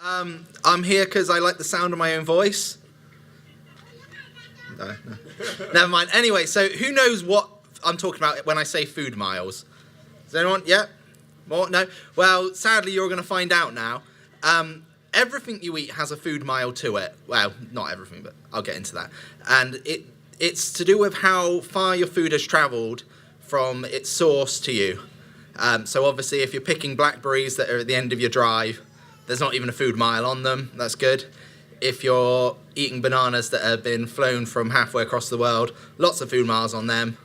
I'm here because I like the sound of my own voice. No. Never mind. Anyway, so who knows what I'm talking about when I say food miles? Does anyone? Yeah? More? No? Well, sadly, you're going to find out now. Everything you eat has a food mile to it. Well, not everything, but I'll get into that. And it's to do with how far your food has travelled from its source to you. So obviously, if you're picking blackberries that are at the end of your drive, there's not even a food mile on them. That's good. If you're eating bananas that have been flown from halfway across the world, lots of food miles on them.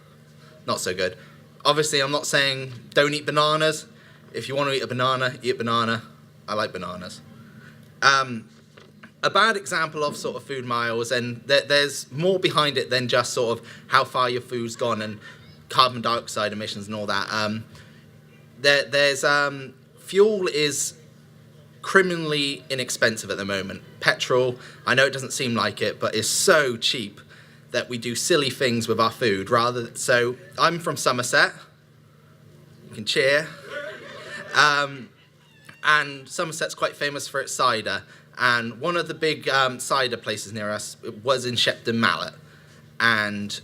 Not so good. Obviously, I'm not saying don't eat bananas. If you want to eat a banana, eat a banana. I like bananas. A bad example of sort of food miles, and there's more behind it than just sort of how far your food's gone and carbon dioxide emissions and all that. There's fuel is criminally inexpensive at the moment. Petrol, I know it doesn't seem like it, but is so cheap that we do silly things with our food. So I'm from Somerset. You can cheer. And Somerset's quite famous for its cider. And one of the big cider places near us was in Shepton Mallet. And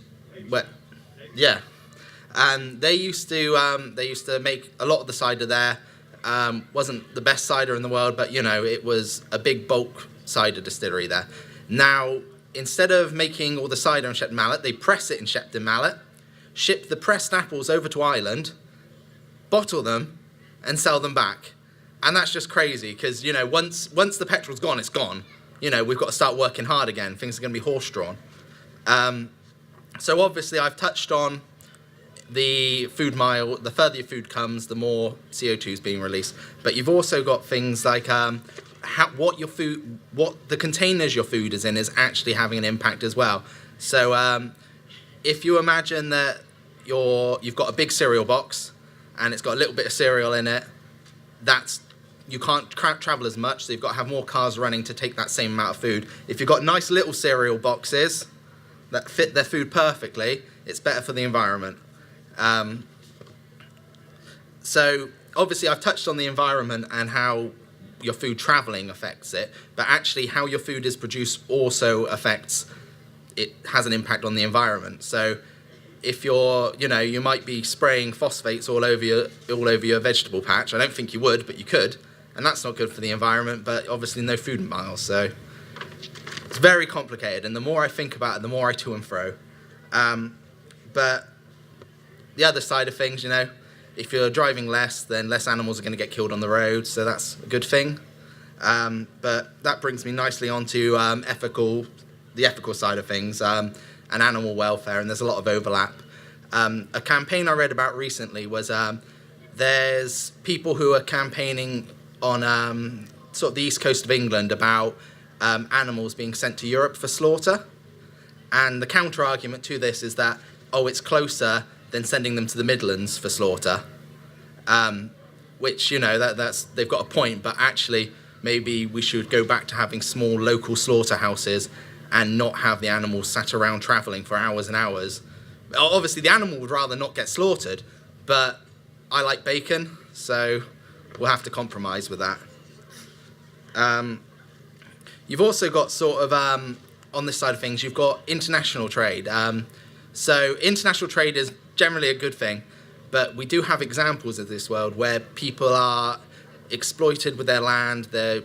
and they used to make a lot of the cider there. Wasn't the best cider in the world, but it was a big bulk cider distillery there. Now, instead of making all the cider in Shepton Mallet, they press it in Shepton Mallet, ship the pressed apples over to Ireland, bottle them, and sell them back. And that's just crazy because once the petrol's gone, it's gone. We've got to start working hard again. Things are going to be horse-drawn. So obviously, I've touched on the food mile. The further your food comes, the more CO2 is being released. But you've also got things like what the containers your food is in is actually having an impact as well. So if you imagine that you've got a big cereal box and it's got a little bit of cereal in it, you can't travel as much, so you've got to have more cars running to take that same amount of food. If you've got nice little cereal boxes that fit their food perfectly, it's better for the environment. So obviously I've touched on the environment and how your food traveling affects it, but actually how your food is produced also has an impact on the environment. So if you might be spraying phosphates all over your vegetable patch. I don't think you would, but you could, and that's not good for the environment, but obviously no food miles. So it's very complicated, and the more I think about it, the more I to and fro. But the other side of things, if you're driving less, then less animals are going to get killed on the road, so that's a good thing. But that brings me nicely onto the ethical side of things, and animal welfare, and there's a lot of overlap. A campaign I read about recently was there's people who are campaigning on sort of the east coast of England about animals being sent to Europe for slaughter. And the counter-argument to this is that, it's closer than sending them to the Midlands for slaughter, which, they've got a point, but actually maybe we should go back to having small local slaughterhouses and not have the animals sat around travelling for hours and hours. Obviously, the animal would rather not get slaughtered, but I like bacon, so we'll have to compromise with that. You've also got sort of, on this side of things, you've got international trade. So international trade is generally a good thing, but we do have examples of this world where people are exploited with their land. Their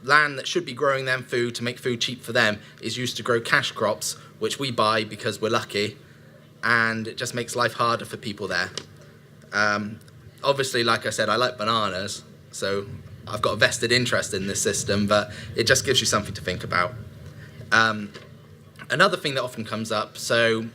land that should be growing them food to make food cheap for them is used to grow cash crops, which we buy because we're lucky, and it just makes life harder for people there. Obviously, like I said, I like bananas, so I've got a vested interest in this system, but it just gives you something to think about. Another thing that often comes up, so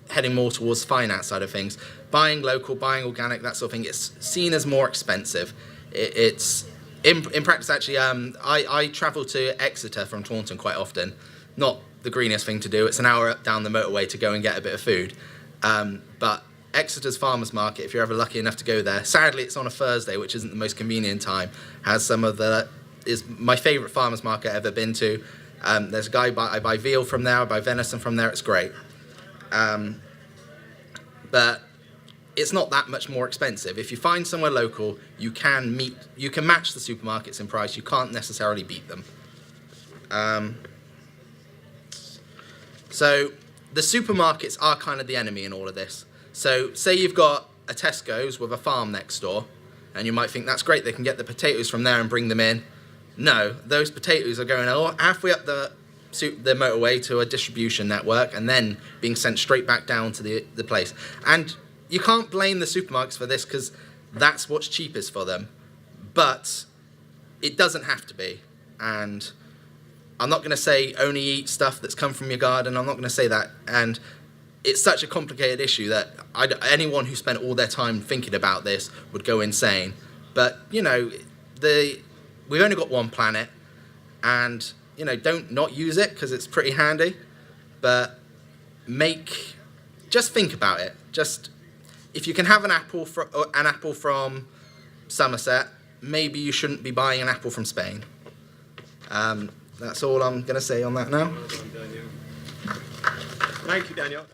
heading more towards finance side of things, buying local, buying organic, that sort of thing, it's seen as more expensive. It's in practice, actually, I travel to Exeter from Taunton quite often. Not the greenest thing to do. It's an hour down the motorway to go and get a bit of food. But Exeter's farmers market, if you're ever lucky enough to go there, sadly it's on a Thursday, which isn't the most convenient time, is my favourite farmers market I've ever been to. There's a guy, I buy veal from there, I buy venison from there, it's great. But it's not that much more expensive. If you find somewhere local, you can match the supermarkets in price. You can't necessarily beat them. So the supermarkets are kind of the enemy in all of this. So say you've got a Tesco's with a farm next door, and you might think that's great, they can get the potatoes from there and bring them in. No, those potatoes are going halfway up the motorway to a distribution network and then being sent straight back down to the place. And you can't blame the supermarkets for this because that's what's cheapest for them. But it doesn't have to be. And I'm not going to say only eat stuff that's come from your garden. I'm not going to say that. And it's such a complicated issue that anyone who spent all their time thinking about this would go insane. But, you know, we've only got one planet, and, you know, don't not use it because it's pretty handy. But just think about it. Just, if you can have an apple from Somerset, maybe you shouldn't be buying an apple from Spain. That's all I'm going to say on that now. Thank you, Daniel.